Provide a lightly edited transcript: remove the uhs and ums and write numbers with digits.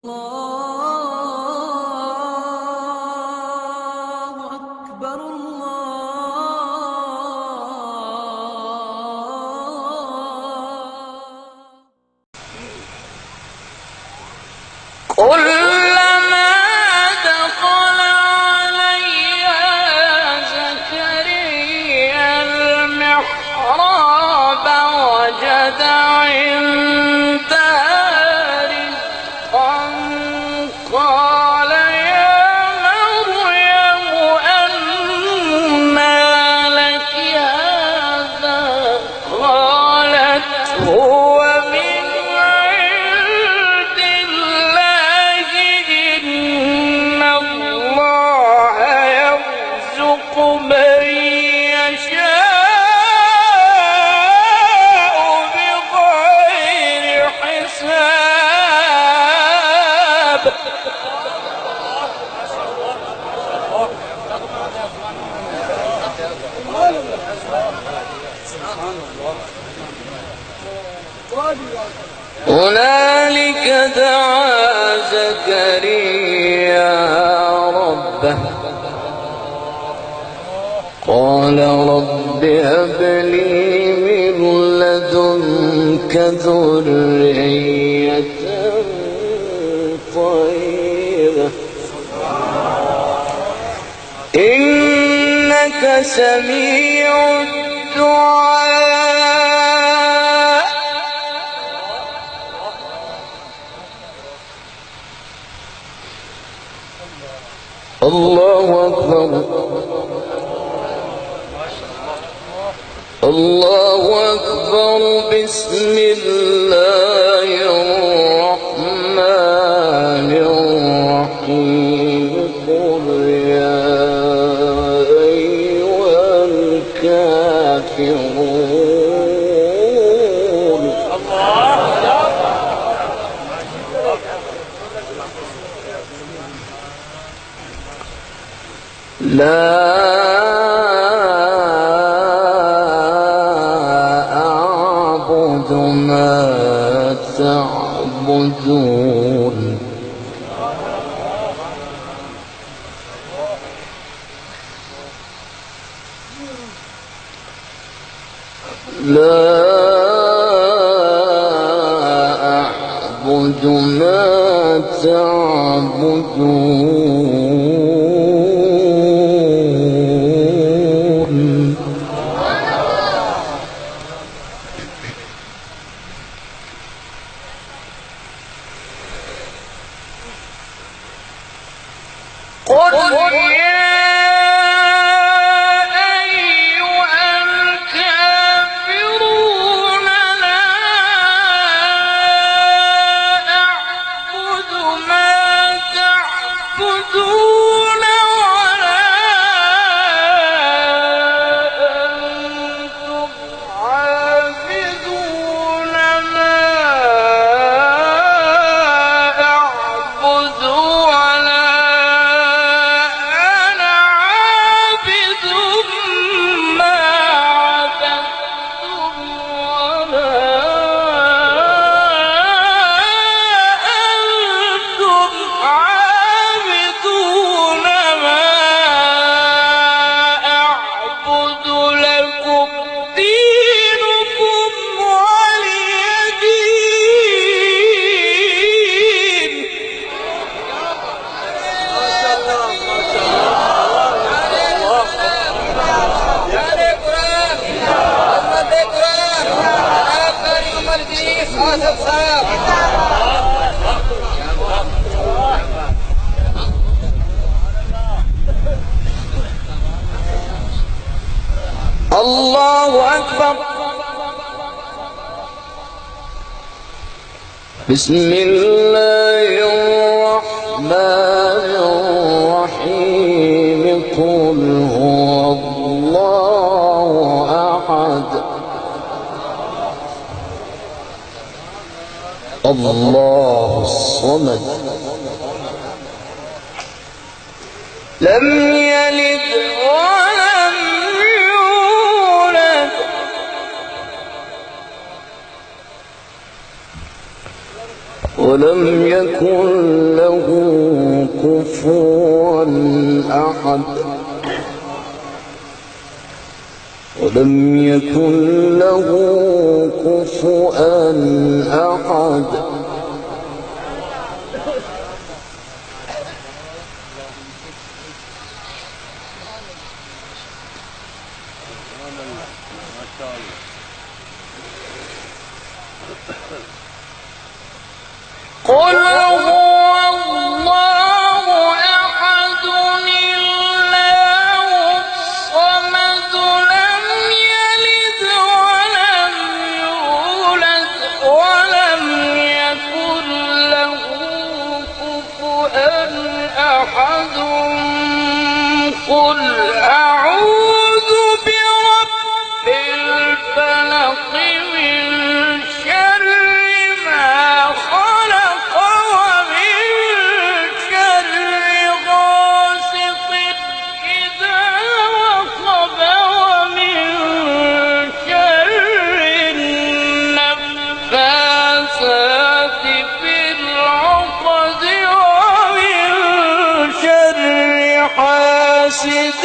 الله أكبر كلما دخل عليها زكريا المحراب وجد عندها رزقا قال يا مريم أنى لك هذا قالت هو من عند الله إن الله يرزق من يشاء بغير حساب. هنالك دعا زكريا ربه قال رب هب لي من لدنك ذرية طيبة إنك سميع الدعاء. الله أكبر الله أكبر. بسم الله الرحمن الرحيم. قل يا أيها الكافرون. لا أعبد ما تعبدون لا أعبد ما تعبدون. قل يا أيها الكافرون لا أعبد ما تعبدون ولا أنتم عابدون ما أعبد ولا أنا عابد ما عبدتم ولا أنتم عابدون ما أعبد. لكم دينكم ولي دين. الله أكبر. بسم الله الرحمن الرحيم. قل هو الله أحد الله الصمد لم يلد ولم يولد ولم يكن له كفوا أحد ولم يكن له كفوا أحد قل هو الله أحد الله الصمد لم يلد ولم يولد ولم يكن له كفوا أحد قل أعوذ برب الفلق من شر ما خلق ومن شر غاسق إذا وقب ومن شر النفاثات في العقد ومن شر حاسد